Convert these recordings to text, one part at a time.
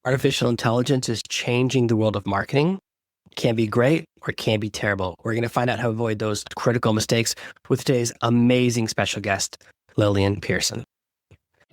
Artificial intelligence is changing the world of marketing. It can be great or it can be terrible. We're going to find out how to avoid those critical mistakes with today's amazing special guest, Lillian Pierson.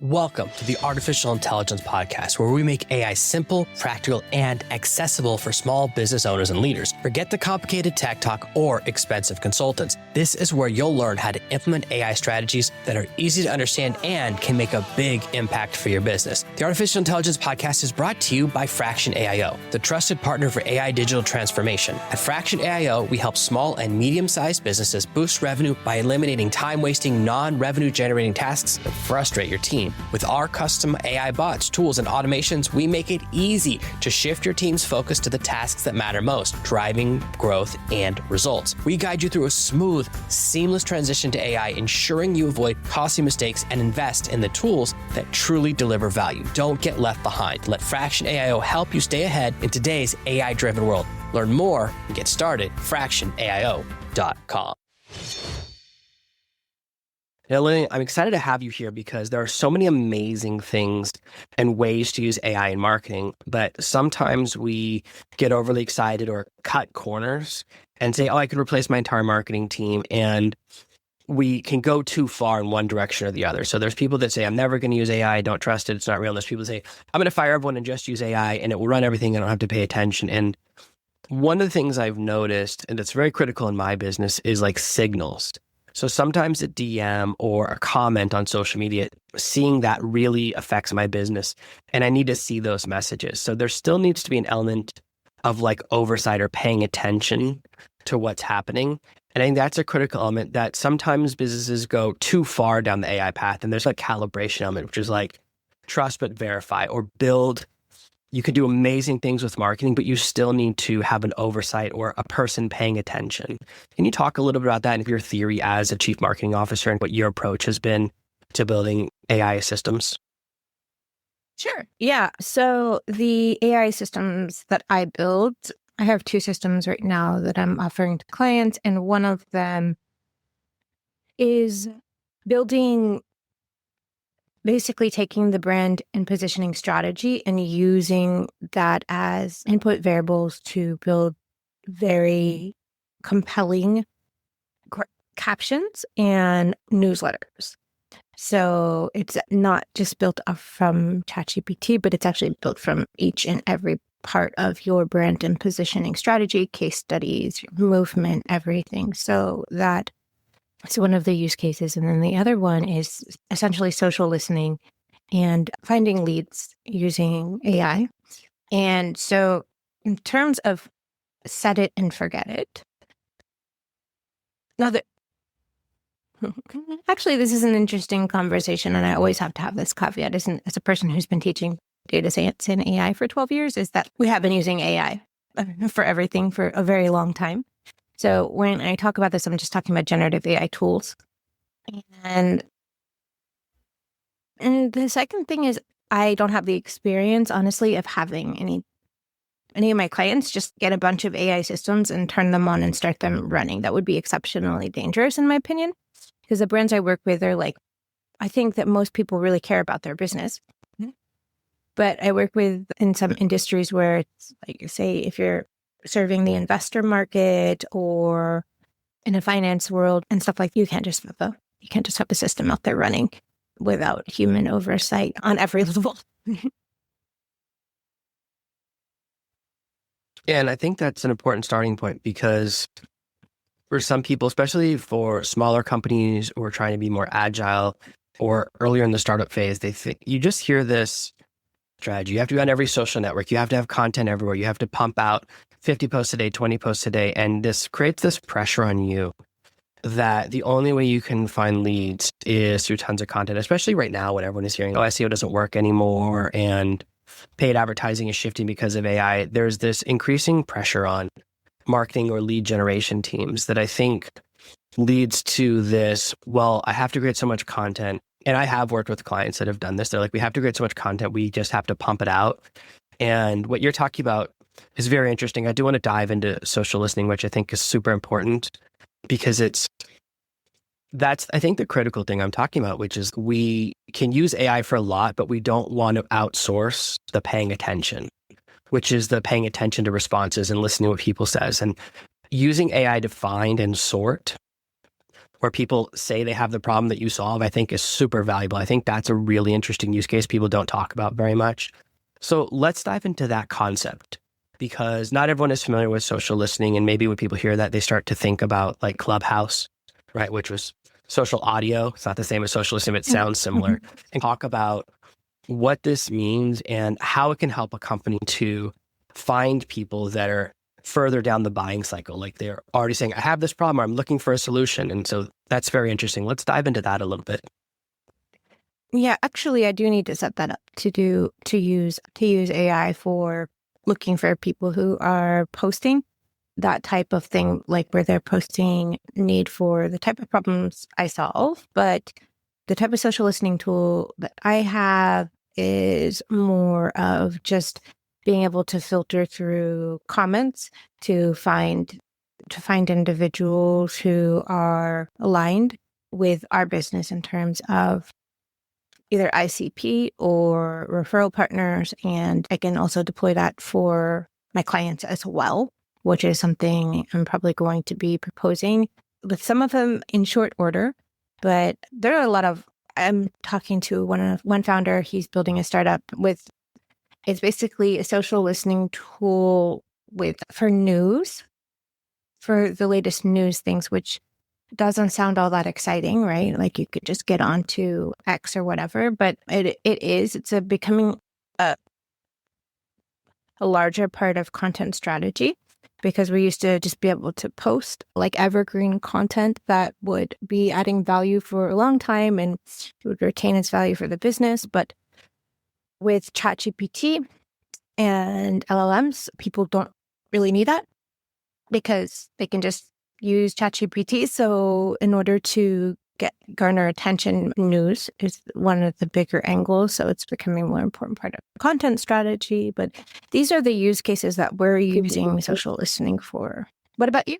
Welcome to the Artificial Intelligence Podcast, where we make AI simple, practical, and accessible for small business owners and leaders. Forget the complicated tech talk or expensive consultants. This is where you'll learn how to implement AI strategies that are easy to understand and can make a big impact for your business. The Artificial Intelligence Podcast is brought to you by Fraction AIO, the trusted partner for AI digital transformation. At Fraction AIO, we help small and medium-sized businesses boost revenue by eliminating time-wasting, non-revenue generating tasks that frustrate your team. With our custom AI bots, tools, and automations, we make it easy to shift your team's focus to the tasks that matter most, driving growth and results. We guide you through a smooth, seamless transition to AI, ensuring you avoid costly mistakes and invest in the tools that truly deliver value. Don't get left behind. Let Fraction AIO help you stay ahead in today's AI-driven world. Learn more and get started at fractionaio.com. Lillian, I'm excited to have you here because there are so many amazing things and ways to use AI in marketing, but sometimes we get overly excited or cut corners and say, oh, I could replace my entire marketing team, and we can go too far in one direction or the other. So there's people that say, I'm never going to use AI, I don't trust it, it's not real. And there's people that say, I'm going to fire everyone and just use AI and it will run everything, I don't have to pay attention. And one of the things I've noticed, and that's very critical in my business, is like signals. So sometimes a DM or a comment on social media, seeing that really affects my business, and I need to see those messages. So there still needs to be an element of like oversight or paying attention to what's happening. And I think that's a critical element that sometimes businesses go too far down the AI path. And there's a calibration element, which is like trust but verify, or build. You can do amazing things with marketing, but you still need to have an oversight or a person paying attention. Can you talk a little bit about that and your theory as a chief marketing officer and what your approach has been to building AI systems? Sure. Yeah. So the AI systems that I build, I have two systems right now that I'm offering to clients. And one of them is building, basically taking the brand and positioning strategy and using that as input variables to build very compelling captions and newsletters. So it's not just built up from ChatGPT, but it's actually built from each and every part of your brand and positioning strategy, case studies, movement, everything. So that's one of the use cases. And then the other one is essentially social listening and finding leads using AI. And so in terms of set it and forget it, actually, this is an interesting conversation, and I always have to have this caveat, as a person who's been teaching data science and AI for 12 years, is that we have been using AI for everything for a very long time. So when I talk about this, I'm just talking about generative AI tools. And the second thing is I don't have the experience, honestly, of having any of my clients just get a bunch of AI systems and turn them on and start them running. That would be exceptionally dangerous, in my opinion, because the brands I work with are like, I think that most people really care about their business. Mm-hmm. But I work with in some industries where it's like, say, if you're serving the investor market or in a finance world and stuff like, you can't just have the system out there running without human oversight on every level. Yeah, and I think that's an important starting point, because for some people, especially for smaller companies who are trying to be more agile or earlier in the startup phase, they think you just hear this strategy. You have to be on every social network. You have to have content everywhere. You have to pump out 50 posts a day, 20 posts a day. And this creates this pressure on you that the only way you can find leads is through tons of content, especially right now when everyone is hearing, oh, SEO doesn't work anymore and paid advertising is shifting because of AI. There's this increasing pressure on marketing or lead generation teams that I think leads to this, well, I have to create so much content. And I have worked with clients that have done this. They're like, we have to create so much content, we just have to pump it out. And what you're talking about is very interesting. I do want to dive into social listening, which I think is super important, because it's That's, I think, the critical thing I'm talking about, which is we can use AI for a lot, but we don't want to outsource the paying attention, which is the paying attention to responses and listening to what people says. And using AI to find and sort where people say they have the problem that you solve, I think is super valuable. I think that's a really interesting use case people don't talk about very much. So let's dive into that concept, because not everyone is familiar with social listening. And maybe when people hear that, they start to think about like Clubhouse, right? Which was social audio. It's not the same as social listening, but it sounds similar. And talk about what this means and how it can help a company to find people that are further down the buying cycle. Like they're already saying, I have this problem, or I'm looking for a solution. And so that's very interesting. Let's dive into that a little bit. Yeah, actually, I do need to set that up to use AI for looking for people who are posting that type of thing, like where they're posting need for the type of problems I solve. But the type of social listening tool that I have is more of just being able to filter through comments to find individuals who are aligned with our business in terms of either ICP or referral partners. And I can also deploy that for my clients as well, which is something I'm probably going to be proposing with some of them in short order. But there are a lot of, I'm talking to one founder, he's building a startup with, it's basically a social listening tool for news, for the latest news things, which doesn't sound all that exciting, right? Like you could just get onto X or whatever, but it's becoming a larger part of content strategy, because we used to just be able to post like evergreen content that would be adding value for a long time and it would retain its value for the business. But with ChatGPT and LLMs, people don't really need that because they can just use ChatGPT. So in order to garner attention, news is one of the bigger angles. So it's becoming a more important part of content strategy. But these are the use cases that we're using social listening for. What about you?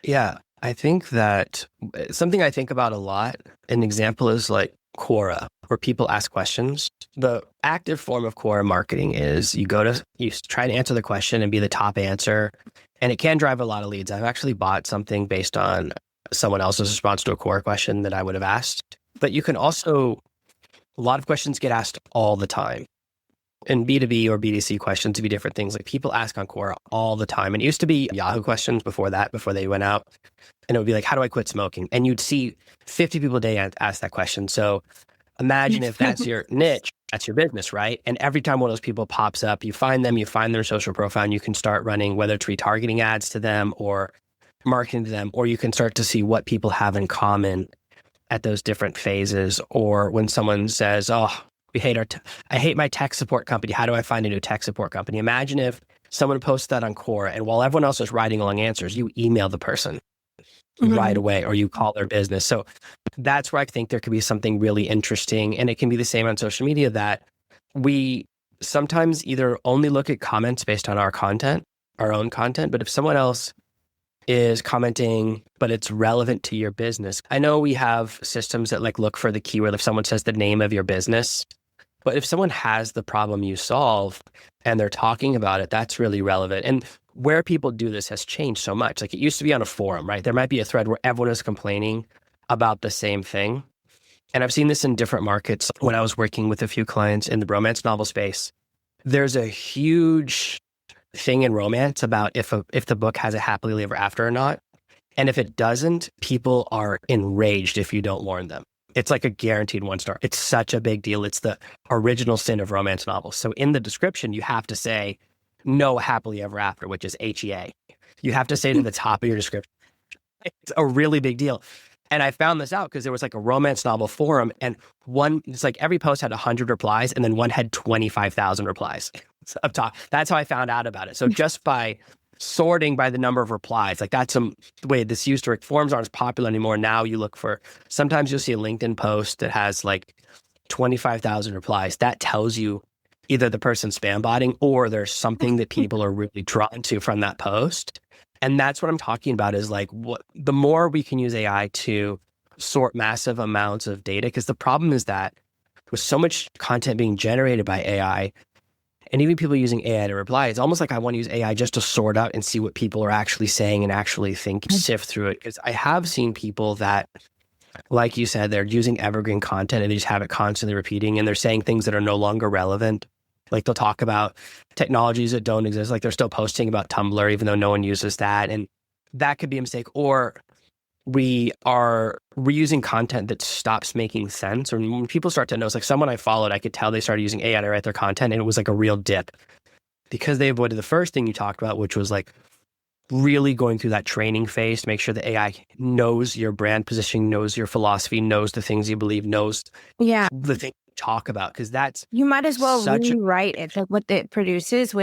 Yeah, I think that something I think about a lot, an example is like Quora, where people ask questions. The active form of Quora marketing is you try to answer the question and be the top answer. And it can drive a lot of leads. I've actually bought something based on someone else's response to a Quora question that I would have asked. But you can also, a lot of questions get asked all the time. And B2B or B2C questions to be different things. Like people ask on Quora all the time. And it used to be Yahoo questions before they went out. And it would be like, how do I quit smoking? And you'd see 50 people a day ask that question. So imagine if that's your niche, that's your business, right? And every time one of those people pops up, you find them, you find their social profile, and you can start running, whether it's retargeting ads to them or marketing to them, or you can start to see what people have in common at those different phases. Or when someone says, oh, I hate my tech support company. How do I find a new tech support company? Imagine if someone posts that on Quora, and while everyone else is writing along answers, you email the person right away, or you call their business. So that's where I think there could be something really interesting. And it can be the same on social media, that we sometimes either only look at comments based on our own content, but if someone else is commenting, but it's relevant to your business. I know we have systems that like look for the keyword if someone says the name of your business, but if someone has the problem you solve and they're talking about it, that's really relevant. And where people do this has changed so much. Like it used to be on a forum, right? There might be a thread where everyone is complaining about the same thing. And I've seen this in different markets. When I was working with a few clients in the romance novel space, there's a huge thing in romance about if the book has a happily ever after or not. And if it doesn't, people are enraged if you don't warn them. It's like a guaranteed 1-star. It's such a big deal. It's the original sin of romance novels. So in the description, you have to say no happily ever after, which is HEA. You have to say to the top of your description. It's a really big deal. And I found this out because there was like a romance novel forum, and it's like every post had 100 replies, and then one had 25,000 replies up top. That's how I found out about it. So just by sorting by the number of replies, like that's the way this used to work. Forums aren't as popular anymore. Now you look for, sometimes you'll see a LinkedIn post that has like 25,000 replies. That tells you either the person's spam botting or there's something that people are really drawn to from that post. And that's what I'm talking about is like the more we can use AI to sort massive amounts of data, because the problem is that with so much content being generated by AI, and even people using AI to reply, it's almost like I want to use AI just to sort out and see what people are actually saying and actually sift through it. Because I have seen people that, like you said, they're using evergreen content and they just have it constantly repeating, and they're saying things that are no longer relevant. Like they'll talk about technologies that don't exist. Like they're still posting about Tumblr, even though no one uses that. And that could be a mistake. Or we are reusing content that stops making sense. Or when people start to notice, like someone I followed, I could tell they started using AI to write their content, and it was like a real dip because they avoided the first thing you talked about, which was like really going through that training phase to make sure the AI knows your brand positioning, knows your philosophy, knows the things you believe, knows the things you talk about. Because that's you might as well rewrite it, like what it produces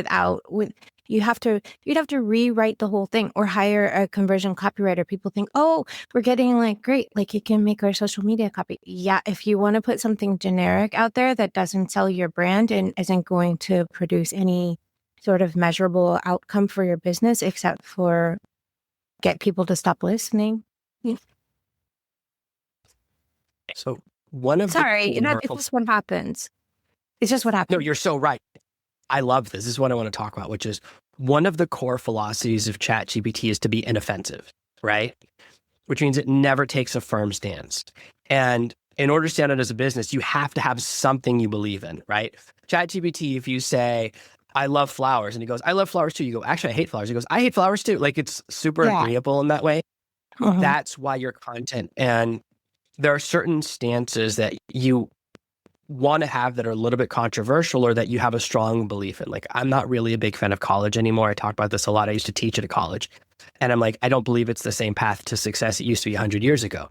you'd have to rewrite the whole thing or hire a conversion copywriter. People think, oh, we're getting like great, like you can make our social media copy. Yeah, if you want to put something generic out there that doesn't sell your brand and isn't going to produce any sort of measurable outcome for your business, except for get people to stop listening. Yeah. So one of it's just what happens. It's just what happens. No, you're so right. I love this. This is what I want to talk about, which is one of the core philosophies of ChatGPT is to be inoffensive, right? Which means it never takes a firm stance. And in order to stand out as a business, you have to have something you believe in, right? ChatGPT, if you say, I love flowers, and he goes, I love flowers too. You go, actually, I hate flowers. He goes, I hate flowers too. Like it's super agreeable in that way. That's why your content, and there are certain stances that you want to have that are a little bit controversial or that you have a strong belief in. Like, I'm not really a big fan of college anymore. I talk about this a lot. I used to teach at a college, and I'm like, I don't believe it's the same path to success it used to be 100 years ago.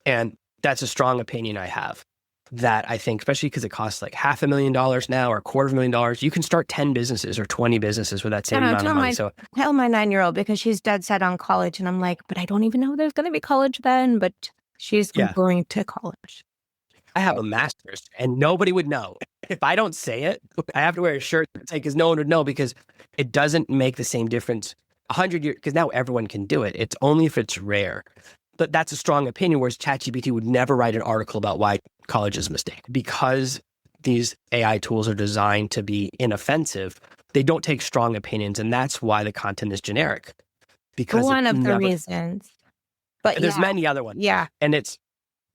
And that's a strong opinion I have, that I think, especially because it costs like $500,000 now or $250,000, you can start 10 businesses or 20 businesses with that same amount of money. So tell my 9-year-old, because she's dead set on college, and I'm like, but I don't even know there's going to be college then, but she's going to college. I have a master's and nobody would know. If I don't say it, I have to wear a shirt because no one would know, because it doesn't make the same difference 100 years, because now everyone can do it. It's only if it's rare. But that's a strong opinion, whereas ChatGPT would never write an article about why college is a mistake. Because these AI tools are designed to be inoffensive, they don't take strong opinions, and that's why the content is generic. Because one of the reasons. But there's many other ones. Yeah. And it's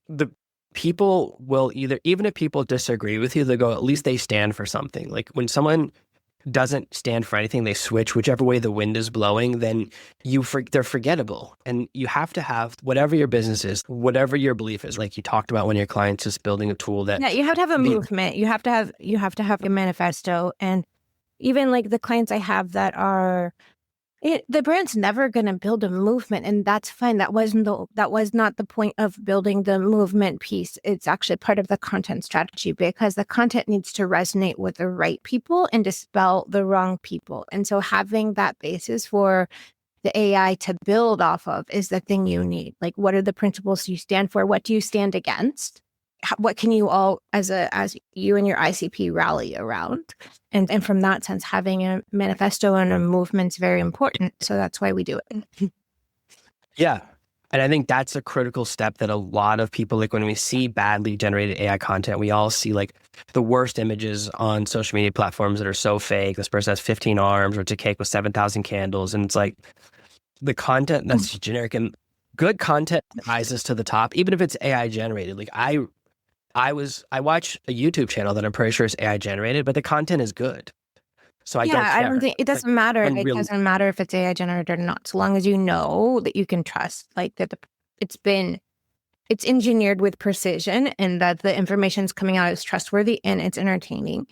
the people will even if people disagree with you, they go, at least they stand for something. Like when someone doesn't stand for anything, they switch whichever way the wind is blowing, then they're forgettable. And you have to have, whatever your business is, whatever your belief is, like you talked about when your client's just building a tool that... Yeah, you have to have a movement. You have to have a manifesto. And even like the clients I have that are... the brand's never going to build a movement, and that's fine. That was not the point of building the movement piece. It's actually part of the content strategy, because the content needs to resonate with the right people and dispel the wrong people. And so having that basis for the AI to build off of is the thing you need. Like, what are the principles you stand for? What do you stand against? What can you all, as you and your ICP, rally around? And from that sense, having a manifesto and a movement is very important. So that's why we do it. Yeah. And I think that's a critical step that a lot of people, like when we see badly generated AI content, we all see like the worst images on social media platforms that are so fake. This person has 15 arms, or it's a cake with 7,000 candles. And it's like the content that's generic, and good content rises to the top, even if it's AI generated. Like I watch a YouTube channel that I'm pretty sure is AI generated, but the content is good. So I don't care. I don't think it doesn't matter. It doesn't matter if it's AI generated or not, so long as you know that you can trust, like that it's engineered with precision, and that the information's coming out is trustworthy and it's entertaining.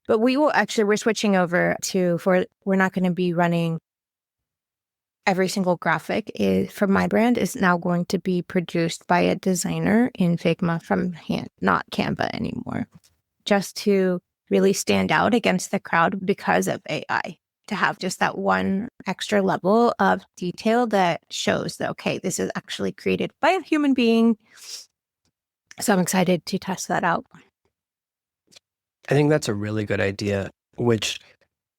But we're switching over we're not going to be running every single graphic for my brand is now going to be produced by a designer in Figma from hand, not Canva anymore, just to really stand out against the crowd because of AI, to have just that one extra level of detail that shows that, okay, this is actually created by a human being. So I'm excited to test that out. I think that's a really good idea, which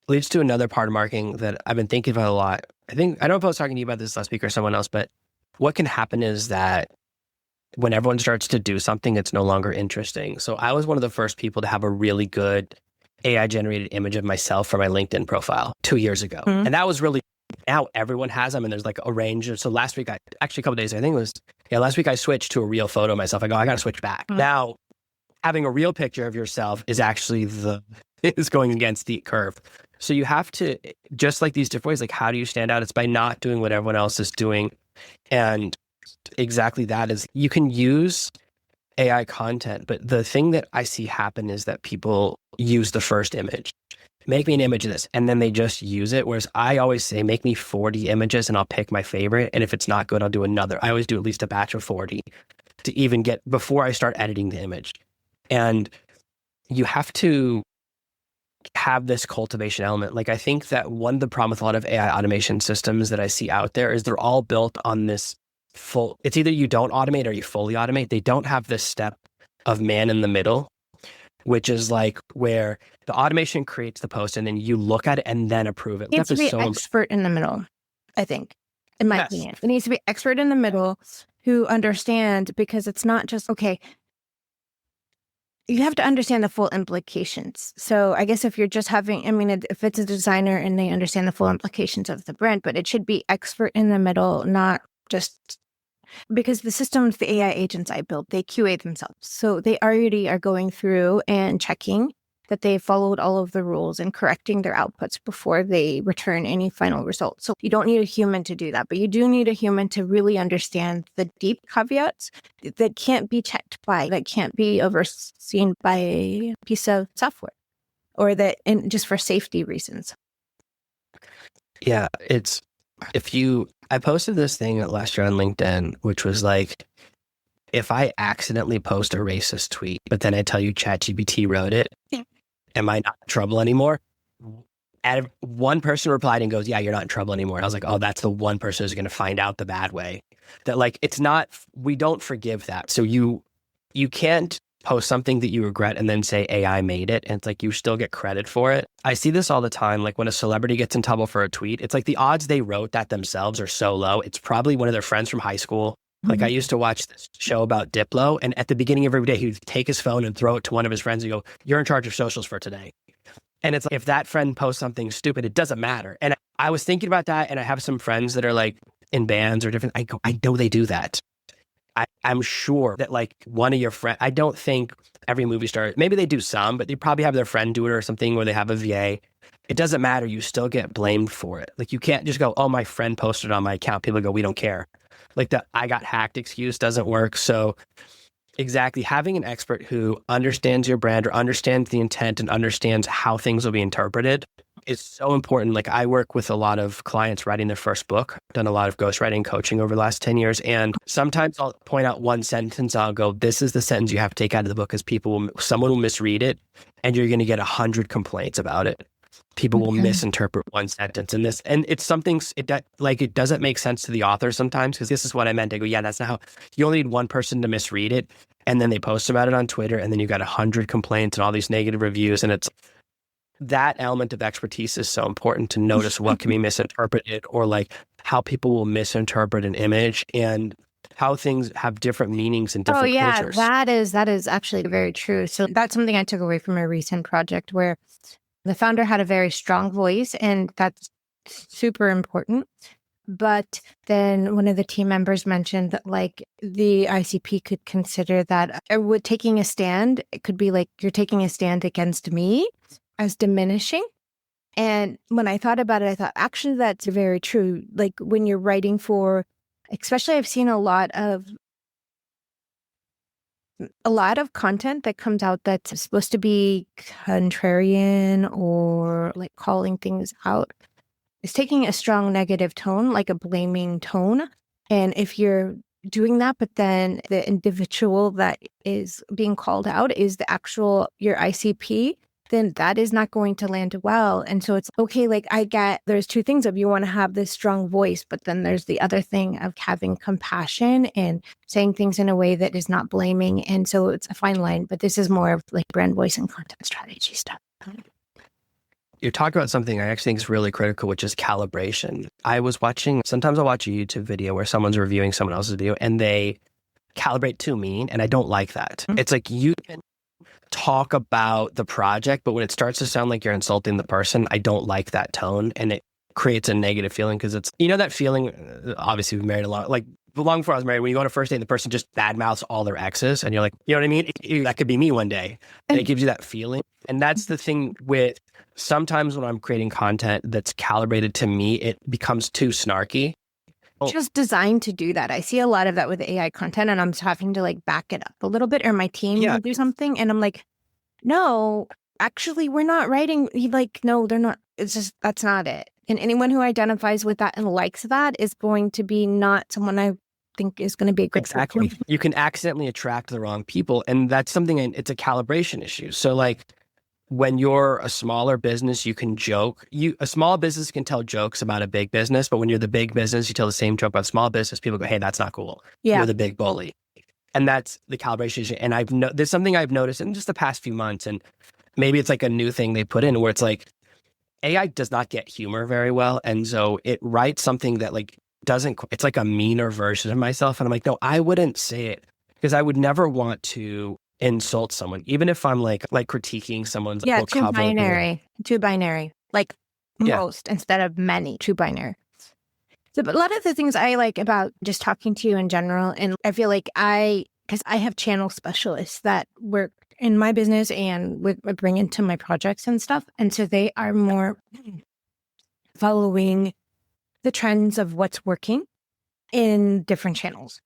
leads to another part of marketing that I've been thinking about a lot. I don't know if I was talking to you about this last week or someone else, but what can happen is that when everyone starts to do something, it's no longer interesting. So I was one of the first people to have a really good AI generated image of myself for my LinkedIn profile 2 years ago. Mhm. And that was really, now everyone has them and there's like a range. So last week, actually a couple days, I think it was, last week I switched to a real photo of myself. I go, I got to switch back. Now, having a real picture of yourself is actually is going against the curve. So you have to, just like these different ways, like how do you stand out? It's by not doing what everyone else is doing. And exactly that is, you can use AI content, but the thing that I see happen is that people use the first image. Make me an image of this, and then they just use it. Whereas I always say, make me 40 images and I'll pick my favorite. And if it's not good, I'll do another. I always do at least a batch of 40 to even get before I start editing the image. And you have to have this cultivation element. Like I think that one of the problem with a lot of AI automation systems that I see out there is they're all built on this it's either you don't automate or you fully automate. They don't have this step of man in the middle, which is like where the automation creates the post and then you look at it and then approve it. It needs to be expert in the middle, I think, in my opinion. It needs to be expert in the middle who understand, because it's not just, okay, you have to understand the full implications. So I guess if you're just having, if it's a designer and they understand the full implications of the brand, but it should be expert in the middle, not just because the systems, the AI agents I built, they QA themselves. So they already are going through and checking that they followed all of the rules and correcting their outputs before they return any final result. So you don't need a human to do that, but you do need a human to really understand the deep caveats that can't be checked by, that can't be overseen by a piece of software, or that just for safety reasons. Yeah, I posted this thing last year on LinkedIn, which was like, if I accidentally post a racist tweet, but then I tell you ChatGPT wrote it, am I not in trouble anymore? And one person replied and goes, yeah, you're not in trouble anymore. And I was like, oh, that's the one person who's going to find out the bad way. That like, it's not, we don't forgive that. So you can't post something that you regret and then say AI made it. And it's like, you still get credit for it. I see this all the time. Like when a celebrity gets in trouble for a tweet, it's like the odds they wrote that themselves are so low. It's probably one of their friends from high school. Like I used to watch this show about Diplo, and at the beginning of every day, he would take his phone and throw it to one of his friends and go, you're in charge of socials for today. And it's like, if that friend posts something stupid, it doesn't matter. And I was thinking about that, and I have some friends that are like in bands or different. I know they do that. I'm sure that like one of your friends, I don't think every movie star, maybe they do some, but they probably have their friend do it or something where they have a VA. It doesn't matter. You still get blamed for it. Like you can't just go, oh, my friend posted on my account. People go, we don't care. Like the I got hacked excuse doesn't work. So exactly, having an expert who understands your brand or understands the intent and understands how things will be interpreted is so important. Like I work with a lot of clients writing their first book, done a lot of ghostwriting coaching over the last 10 years. And sometimes I'll point out one sentence. I'll go, this is the sentence you have to take out of the book because someone will misread it and you're going to get 100 complaints about it. People will misinterpret one sentence and it's something, it doesn't make sense to the author sometimes because this is what I meant. I go, yeah, that's not how, you only need one person to misread it. And then they post about it on Twitter and then you got 100 complaints and all these negative reviews. And it's that element of expertise is so important to notice what can be misinterpreted or like how people will misinterpret an image and how things have different meanings in different cultures. That is actually very true. So that's something I took away from a recent project where the founder had a very strong voice, and that's super important. But then one of the team members mentioned that like the ICP could consider that with taking a stand, it could be like you're taking a stand against me as diminishing. And when I thought about it, I thought actually that's very true. Like when you're writing for, especially I've seen a lot of content that comes out that's supposed to be contrarian or like calling things out. It's taking a strong negative tone, like a blaming tone. And if you're doing that, but then the individual that is being called out is your ICP, then that is not going to land well. And so it's okay, like I get there's two things of you want to have this strong voice, but then there's the other thing of having compassion and saying things in a way that is not blaming. And so it's a fine line, but this is more of like brand voice and content strategy stuff. You're talking about something I actually think is really critical, which is calibration. Sometimes I'll watch a YouTube video where someone's reviewing someone else's video and they calibrate too mean, and I don't like that. Mm-hmm. It's like you can talk about the project, but when it starts to sound like you're insulting the person, I don't like that tone, and it creates a negative feeling because it's, that feeling, obviously we've married a lot, like long before I was married, when you go on a first date and the person just badmouths all their exes and you're like, you know what I mean? That could be me one day. And it gives you that feeling. And that's the thing with sometimes when I'm creating content that's calibrated to me, it becomes too snarky. Just designed to do that. I see a lot of that with AI content, and I'm having to like back it up a little bit, or my team will do something and I'm like, no, actually we're not writing. Like, no, they're not. It's just, that's not it. And anyone who identifies with that and likes that is going to be not someone I think is going to be a great Exactly. person. You can accidentally attract the wrong people. And that's something, it's a calibration issue. So like when you're a smaller business, you can joke. A small business can tell jokes about a big business, but when you're the big business, you tell the same joke about small business, people go, hey, that's not cool. Yeah. You're the big bully. And that's the calibration issue. And there's something I've noticed in just the past few months, and maybe it's like a new thing they put in where it's like, AI does not get humor very well. And so it writes something that like it's like a meaner version of myself. And I'm like, no, I wouldn't say it because I would never want to insult someone, even if I'm like critiquing someone's book cover. Too binary, like most instead of many, too binary. So, but a lot of the things I like about just talking to you in general, and I feel like because I have channel specialists that work in my business and would bring into my projects and stuff. And so they are more following the trends of what's working in different channels,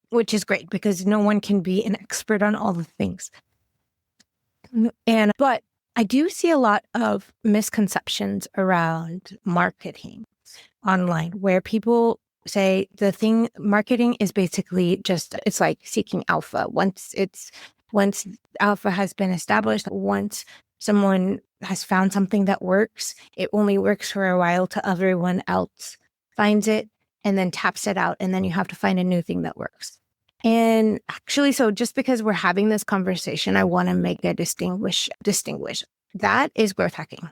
which is great because no one can be an expert on all the things. But I do see a lot of misconceptions around marketing online where people say marketing is basically just, it's like seeking alpha. Once alpha has been established, once someone has found something that works, it only works for a while till everyone else finds it and then taps it out. And then you have to find a new thing that works. And actually, so just because we're having this conversation, I want to make a distinguish. That is growth hacking.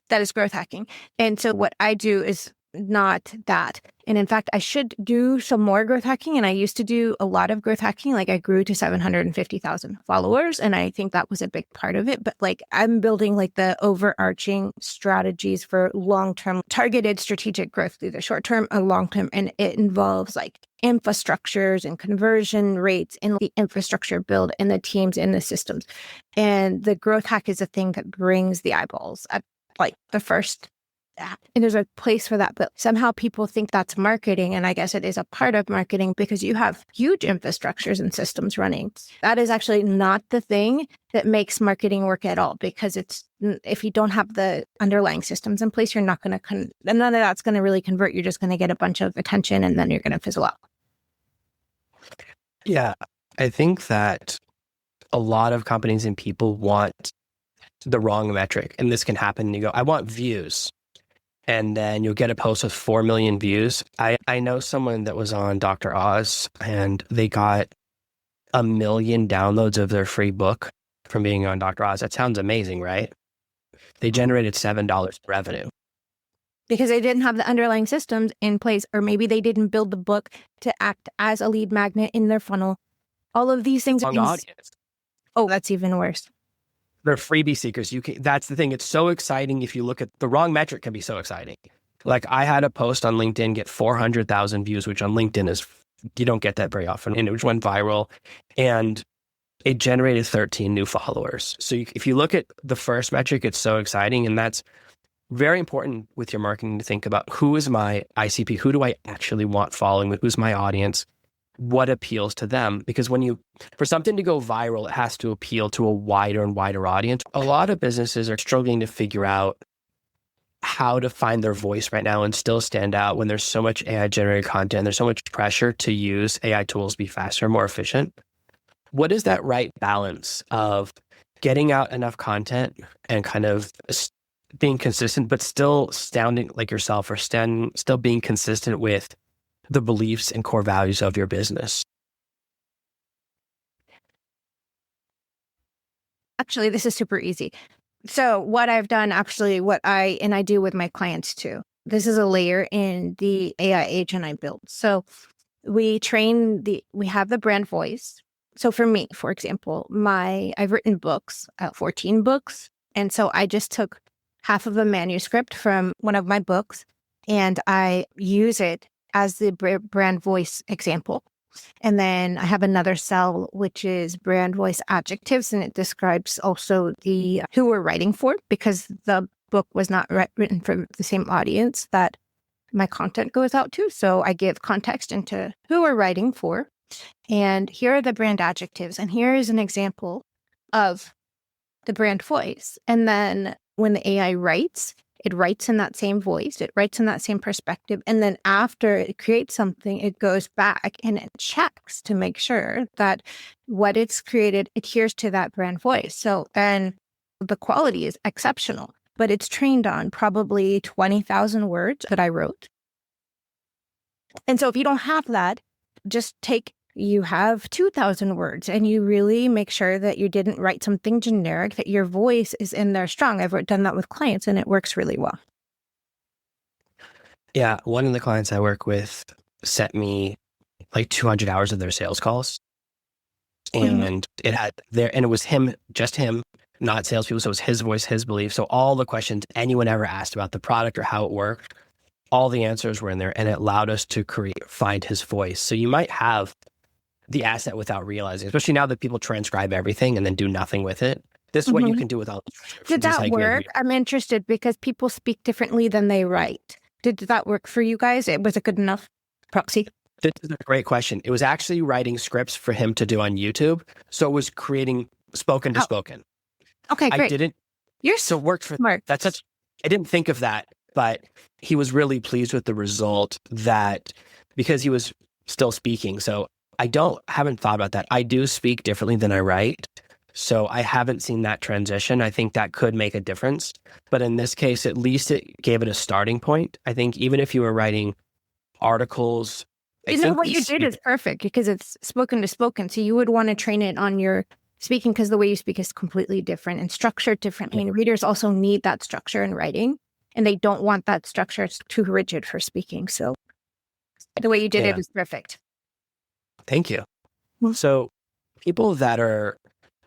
That is growth hacking. And so what I do is not that. And in fact, I should do some more growth hacking. And I used to do a lot of growth hacking. Like I grew to 750,000 followers. And I think that was a big part of it. But like I'm building like the overarching strategies for long-term targeted strategic growth through the short term and long term. And it involves like infrastructures and conversion rates and the infrastructure build and the teams and the systems. And the growth hack is a thing that brings the eyeballs at like the first. And there's a place for that, but somehow people think that's marketing. And I guess it is a part of marketing because you have huge infrastructures and systems running. That is actually not the thing that makes marketing work at all, because if you don't have the underlying systems in place, you're not going to, and none of that's going to really convert. You're just going to get a bunch of attention and then you're going to fizzle out. Yeah, I think that a lot of companies and people want the wrong metric. And this can happen. You go, I want views. And then you'll get a post with 4 million views. I know someone that was on Dr. Oz and they got 1 million downloads of their free book from being on Dr. Oz. That sounds amazing, right? They generated $7 revenue. Because they didn't have the underlying systems in place, or maybe they didn't build the book to act as a lead magnet in their funnel. All of these things are audience. Oh, that's even worse. They're freebie seekers. That's the thing. It's so exciting. If you look at the wrong metric, can be so exciting. Like I had a post on LinkedIn get 400,000 views, which on LinkedIn is, you don't get that very often. And it went viral and it generated 13 new followers. So if you look at the first metric, it's so exciting. And that's very important with your marketing to think about who is my ICP? Who do I actually want following me? Who's my audience? What appeals to them? Because for something to go viral, it has to appeal to a wider and wider audience. A lot of businesses are struggling to figure out how to find their voice right now and still stand out when there's so much AI generated content. There's so much pressure to use AI tools to be faster, more efficient. What is that right balance of getting out enough content and kind of being consistent, but still sounding like yourself, or still being consistent with the beliefs and core values of your business? Actually, this is super easy. So what I've done actually, what I do with my clients too, this is a layer in the AI agent I built. So we have the brand voice. So for me, for example, I've written books, 14 books. And so I just took half of a manuscript from one of my books and I use it as the brand voice example. And then I have another cell, which is brand voice adjectives, and it describes also who we're writing for, because the book was not written for the same audience that my content goes out to. So I give context into who we're writing for. And here are the brand adjectives. And here is an example of the brand voice. And then when the AI writes, it writes in that same voice, it writes in that same perspective. And then after it creates something, it goes back and it checks to make sure that what it's created adheres to that brand voice. So then the quality is exceptional, but it's trained on probably 20,000 words that I wrote. And so if you don't have that, you have 2,000 words and you really make sure that you didn't write something generic, that your voice is in there strong. I've done that with clients and it works really well. Yeah. One of the clients I work with sent me like 200 hours of their sales calls. And it was him, just him, not salespeople. So it was his voice, his belief. So all the questions anyone ever asked about the product or how it worked, all the answers were in there, and it allowed us to find his voice. So you might have the asset without realizing, especially now that people transcribe everything and then do nothing with it. This is what you can do with all the transcriptions. Did that work? I'm interested because people speak differently than they write. Did that work for you guys? Was it good enough proxy? This is a great question. It was actually writing scripts for him to do on YouTube. So it was creating spoken to spoken. Okay, great. So it worked for smart. I didn't think of that, but he was really pleased with the result because he was still speaking. So I haven't thought about that. I do speak differently than I write. So I haven't seen that transition. I think that could make a difference. But in this case, at least it gave it a starting point. I think even if you were writing articles, what you did is perfect because it's spoken to spoken. So you would want to train it on your speaking because the way you speak is completely different and structured differently. And readers also need that structure in writing and they don't want that structure. It's too rigid for speaking. So the way you did it is perfect. Thank you. So people that are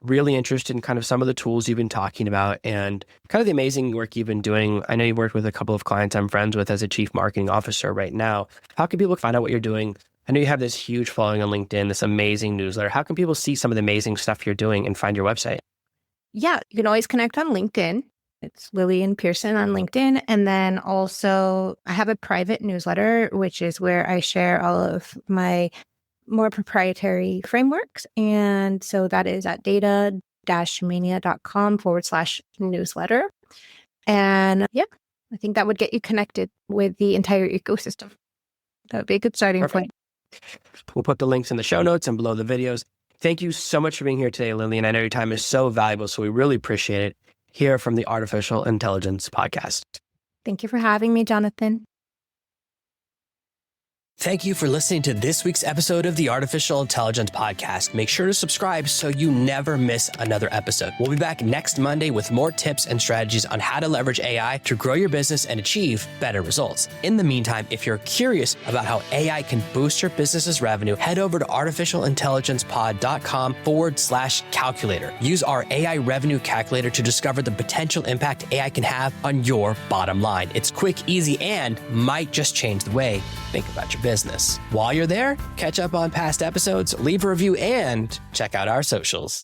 really interested in kind of some of the tools you've been talking about and kind of the amazing work you've been doing. I know you've worked with a couple of clients I'm friends with as a chief marketing officer right now. How can people find out what you're doing? I know you have this huge following on LinkedIn, this amazing newsletter. How can people see some of the amazing stuff you're doing and find your website? Yeah, you can always connect on LinkedIn. It's Lillian Pierson on LinkedIn. And then also I have a private newsletter, which is where I share all of my more proprietary frameworks. And so that is at data-mania.com/newsletter. And I think that would get you connected with the entire ecosystem. That would be a good starting point. We'll put the links in the show notes and below the videos. Thank you so much for being here today, Lillian. I know your time is so valuable, so we really appreciate it here from the Artificial Intelligence Podcast. Thank you for having me, Jonathan. Thank you for listening to this week's episode of the Artificial Intelligence Podcast. Make sure to subscribe so you never miss another episode. We'll be back next Monday with more tips and strategies on how to leverage AI to grow your business and achieve better results. In the meantime, if you're curious about how AI can boost your business's revenue, head over to artificialintelligencepod.com/calculator. Use our AI revenue calculator to discover the potential impact AI can have on your bottom line. It's quick, easy, and might just change the way you think about your business. While you're there, catch up on past episodes, leave a review, and check out our socials.